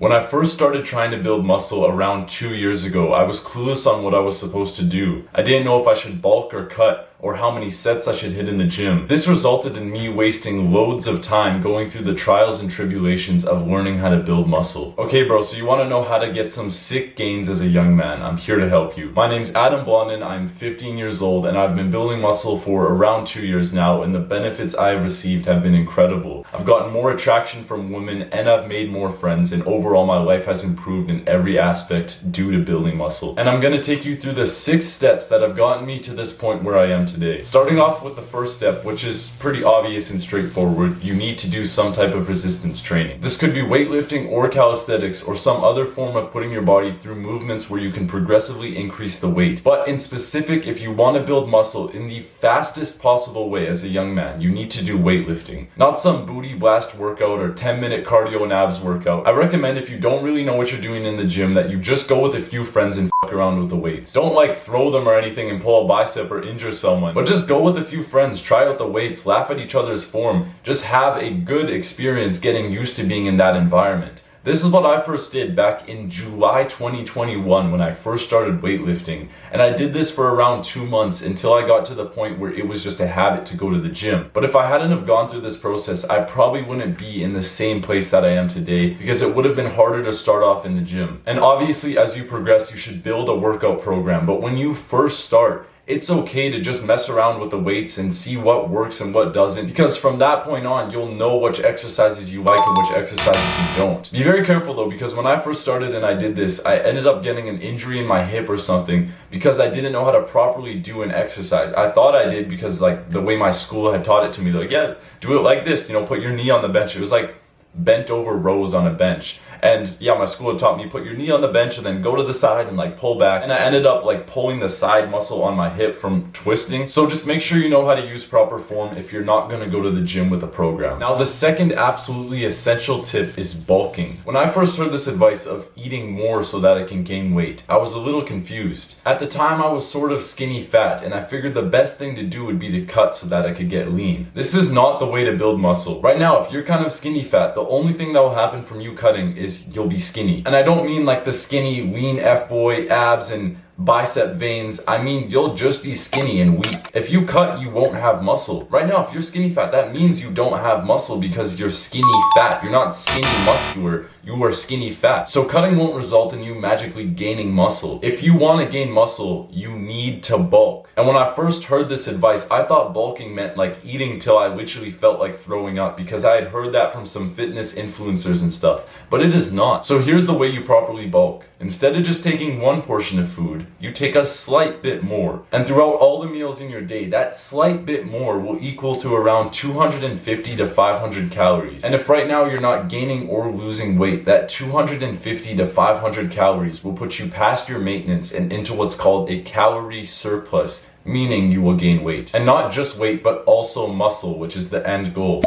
When I first started trying to build muscle around 2 years ago, I was clueless on what I was supposed to do. I didn't know if I should bulk or cut, or how many sets I should hit in the gym. This resulted in me wasting loads of time going through the trials and tribulations of learning how to build muscle. Okay bro, so you want to know how to get some sick gains as a young man. I'm here to help you. My name's Adam Blondin, I'm 15 years old, and I've been building muscle for around 2 years now, and the benefits I've received have been incredible. I've gotten more attraction from women, and I've made more friends, and overall my life has improved in every aspect due to building muscle. And I'm going to take you through the 6 steps that have gotten me to this point where I am today. Starting off with the first step, which is pretty obvious and straightforward, you need to do some type of resistance training. This could be weightlifting or calisthenics or some other form of putting your body through movements where you can progressively increase the weight. But in specific, if you want to build muscle in the fastest possible way as a young man, you need to do weightlifting. Not some booty blast workout or 10-minute cardio and abs workout. I recommend, if you don't really know what you're doing in the gym, that you just go with a few friends and fuck around with the weights. Don't like throw them or anything and pull a bicep or injure someone, but just go with a few friends, try out the weights, laugh at each other's form, just have a good experience getting used to being in that environment. This is what I first did back in July 2021 when I first started weightlifting, and I did this for around 2 months until I got to the point where it was just a habit to go to the gym. But if I hadn't have gone through this process, I probably wouldn't be in the same place that I am today, because it would have been harder to start off in the gym. And obviously as you progress, you should build a workout program, but when you first start, it's okay to just mess around with the weights and see what works and what doesn't, because from that point on, you'll know which exercises you like and which exercises you don't. Be very careful though, because when I first started and I did this, I ended up getting an injury in my hip or something because I didn't know how to properly do an exercise. I thought I did because like the way my school had taught it to me, like, yeah, do it like this, put your knee on the bench. It was like bent over rows on a bench. And yeah, my school had taught me put your knee on the bench and then go to the side and like pull back. And I ended up like pulling the side muscle on my hip from twisting. So just make sure you know how to use proper form if you're not going to go to the gym with a program. Now the second absolutely essential tip is bulking. When I first heard this advice of eating more so that I can gain weight, I was a little confused. At the time I was sort of skinny fat, and I figured the best thing to do would be to cut so that I could get lean. This is not the way to build muscle. Right now, if you're kind of skinny fat, the only thing that will happen from you cutting is you'll be skinny. And I don't mean like the skinny lean F-boy abs and bicep veins. I mean you'll just be skinny and weak. If you cut, you won't have muscle. Right now, if you're skinny fat, that means you don't have muscle because you're skinny fat. You're not skinny muscular, you are skinny fat. So cutting won't result in you magically gaining muscle. If you want to gain muscle, you need to bulk. And when I first heard this advice, I thought bulking meant like eating till I literally felt like throwing up, because I had heard that from some fitness influencers and stuff, but it is not. So here's the way you properly bulk. Instead of just taking one portion of food, you take a slight bit more. And throughout all the meals in your day, that slight bit more will equal to around 250 to 500 calories. And if right now you're not gaining or losing weight, that 250 to 500 calories will put you past your maintenance and into what's called a calorie surplus, meaning you will gain weight. And not just weight, but also muscle, which is the end goal.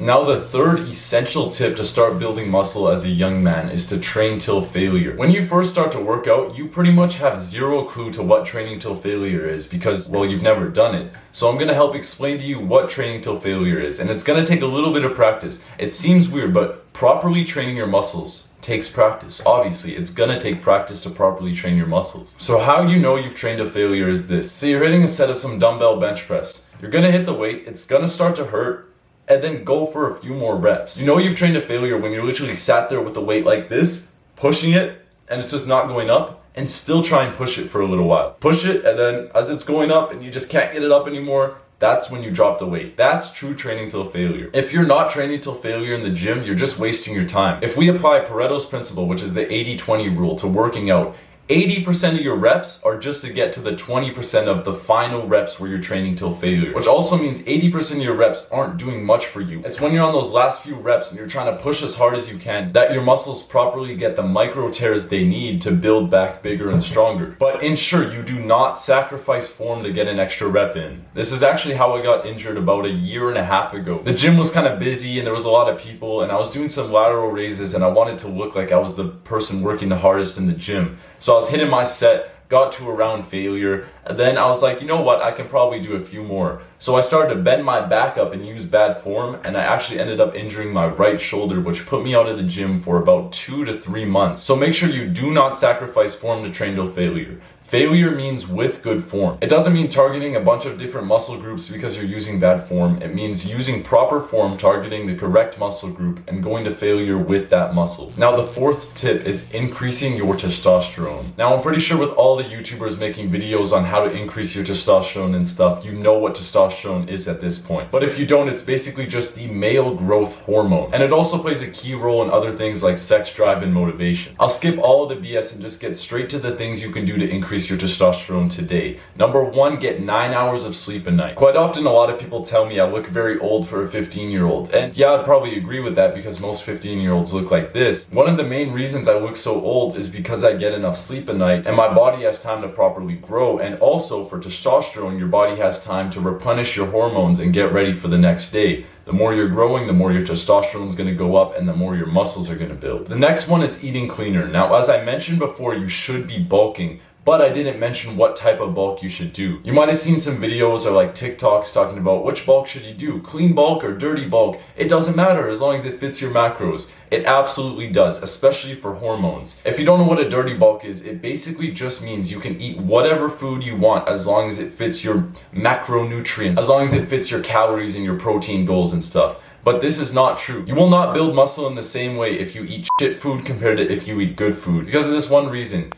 Now the third essential tip to start building muscle as a young man is to train till failure. When you first start to work out, you pretty much have zero clue to what training till failure is because, well, you've never done it. So I'm going to help explain to you what training till failure is, and it's going to take a little bit of practice. It seems weird, but properly training your muscles takes practice. Obviously, it's gonna take practice to properly train your muscles. So how you know you've trained to failure is this. So you're hitting a set of some dumbbell bench press. You're gonna hit the weight, it's gonna start to hurt, and then go for a few more reps. You know you've trained to failure when you're literally sat there with the weight like this, pushing it, and it's just not going up, and still try and push it for a little while. Push it, and then as it's going up and you just can't get it up anymore, that's when you drop the weight. That's true training till failure. If you're not training till failure in the gym, you're just wasting your time. If we apply Pareto's principle, which is the 80-20 rule, to working out, 80% of your reps are just to get to the 20% of the final reps where you're training till failure. Which also means 80% of your reps aren't doing much for you. It's when you're on those last few reps and you're trying to push as hard as you can that your muscles properly get the micro tears they need to build back bigger and stronger. But ensure you do not sacrifice form to get an extra rep in. This is actually how I got injured about a year and a half ago. The gym was kind of busy and there was a lot of people, and I was doing some lateral raises and I wanted to look like I was the person working the hardest in the gym. So I was hitting my set, got to around failure, and then I was like, you know what, I can probably do a few more. So I started to bend my back up and use bad form, and I actually ended up injuring my right shoulder, which put me out of the gym for about 2 to 3 months. So make sure you do not sacrifice form to train till failure. Failure means with good form. It doesn't mean targeting a bunch of different muscle groups because you're using bad form. It means using proper form, targeting the correct muscle group, and going to failure with that muscle. Now, the fourth tip is increasing your testosterone. Now, I'm pretty sure with all the YouTubers making videos on how to increase your testosterone and stuff, you know what testosterone is at this point. But if you don't, it's basically just the male growth hormone. And it also plays a key role in other things like sex drive and motivation. I'll skip all of the BS and just get straight to the things you can do to increase your testosterone today. Number 1, get 9 hours of sleep a night. Quite often, a lot of people tell me I look very old for a 15-year-old. And yeah, I'd probably agree with that because most 15-year-olds look like this. One of the main reasons I look so old is because I get enough sleep a night and my body has time to properly grow. And also for testosterone, your body has time to replenish your hormones and get ready for the next day. The more you're growing, the more your testosterone is going to go up and the more your muscles are going to build. The next one is eating cleaner. Now, as I mentioned before, you should be bulking, but I didn't mention what type of bulk you should do. You might have seen some videos or like TikToks talking about which bulk should you do, clean bulk or dirty bulk. It doesn't matter as long as it fits your macros. It absolutely does, especially for hormones. If you don't know what a dirty bulk is, it basically just means you can eat whatever food you want as long as it fits your macronutrients, as long as it fits your calories and your protein goals and stuff. But this is not true. You will not build muscle in the same way if you eat shit food compared to if you eat good food. Because of this one reason.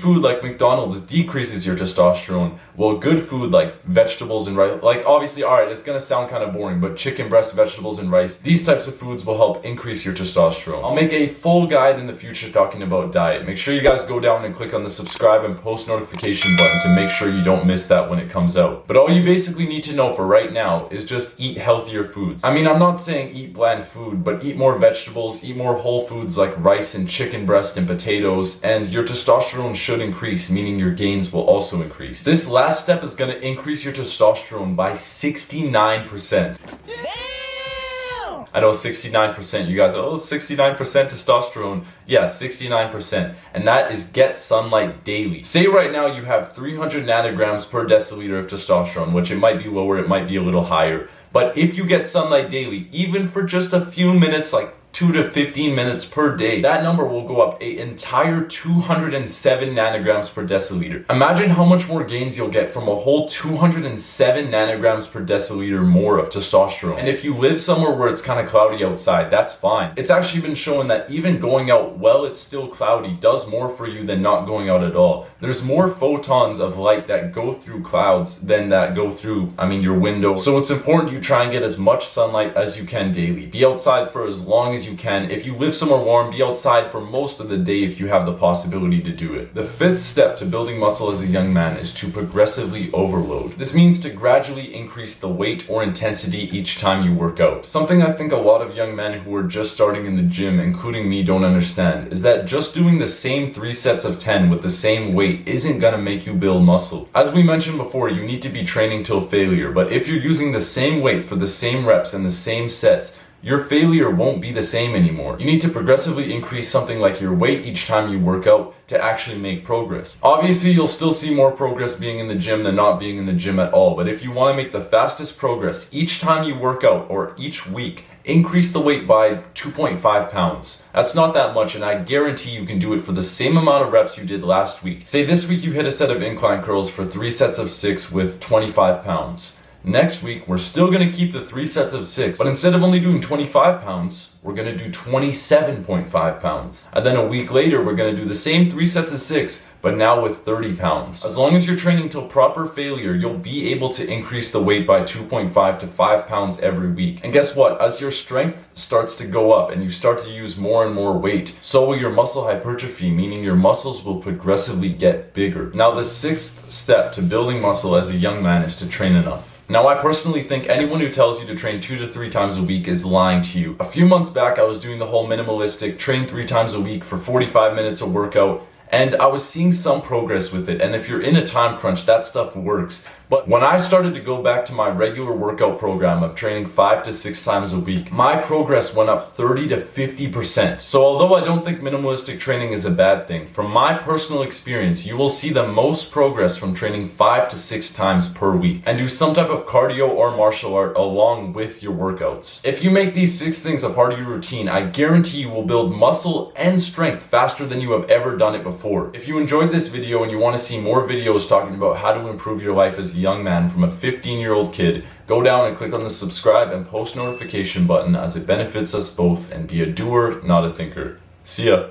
Food like McDonald's decreases your testosterone, while good food like vegetables and rice, like obviously, alright, it's gonna sound kind of boring, but chicken breast, vegetables, and rice, these types of foods will help increase your testosterone. I'll make a full guide in the future talking about diet. Make sure you guys go down and click on the subscribe and post notification button to make sure you don't miss that when it comes out. But all you basically need to know for right now is just eat healthier foods. I mean, I'm not saying eat bland food, but eat more vegetables, eat more whole foods like rice and chicken breast and potatoes, and your testosterone should increase, meaning your gains will also increase. This last step is going to increase your testosterone by 69%. Damn! I know 69%. You guys are, 69% testosterone. Yeah, 69%. And that is get sunlight daily. Say right now you have 300 nanograms per deciliter of testosterone, which it might be lower, it might be a little higher. But if you get sunlight daily, even for just a few minutes, like 2 to 15 minutes per day, that number will go up an entire 207 nanograms per deciliter. Imagine how much more gains you'll get from a whole 207 nanograms per deciliter more of testosterone. And if you live somewhere where it's kind of cloudy outside, that's fine. It's actually been shown that even going out while it's still cloudy does more for you than not going out at all. There's more photons of light that go through clouds than that go through, your window. So it's important you try and get as much sunlight as you can daily. Be outside for as long as you can. If you live somewhere warm, be outside for most of the day if you have the possibility to do it. The fifth step to building muscle as a young man is to progressively overload. This means to gradually increase the weight or intensity each time you work out. Something I think a lot of young men who are just starting in the gym, including me, don't understand is that just doing the same 3 sets of 10 with the same weight isn't gonna make you build muscle. As we mentioned before, you need to be training till failure, but if you're using the same weight for the same reps and the same sets, your failure won't be the same anymore. You need to progressively increase something like your weight each time you work out to actually make progress. Obviously, you'll still see more progress being in the gym than not being in the gym at all, but if you want to make the fastest progress each time you work out or each week, increase the weight by 2.5 pounds. That's not that much, and I guarantee you can do it for the same amount of reps you did last week. Say this week you hit a set of incline curls for 3 sets of 6 with 25 pounds. Next week, we're still going to keep the 3 sets of 6, but instead of only doing 25 pounds, we're going to do 27.5 pounds. And then a week later, we're going to do the same 3 sets of 6, but now with 30 pounds. As long as you're training till proper failure, you'll be able to increase the weight by 2.5 to 5 pounds every week. And guess what? As your strength starts to go up and you start to use more and more weight, so will your muscle hypertrophy, meaning your muscles will progressively get bigger. Now, the 6th step to building muscle as a young man is to train enough. Now, I personally think anyone who tells you to train 2 to 3 times a week is lying to you. A few months back, I was doing the whole minimalistic train 3 times a week for 45 minutes of workout, and I was seeing some progress with it. And if you're in a time crunch, that stuff works. But when I started to go back to my regular workout program of training 5 to 6 times a week, my progress went up 30 to 50%. So although I don't think minimalistic training is a bad thing, from my personal experience, you will see the most progress from training 5 to 6 times per week and do some type of cardio or martial art along with your workouts. If you make these 6 things a part of your routine, I guarantee you will build muscle and strength faster than you have ever done it before. If you enjoyed this video and you want to see more videos talking about how to improve your life as a young man from a 15-year-old kid, go down and click on the subscribe and post notification button, as it benefits us both, and be a doer, not a thinker. See ya.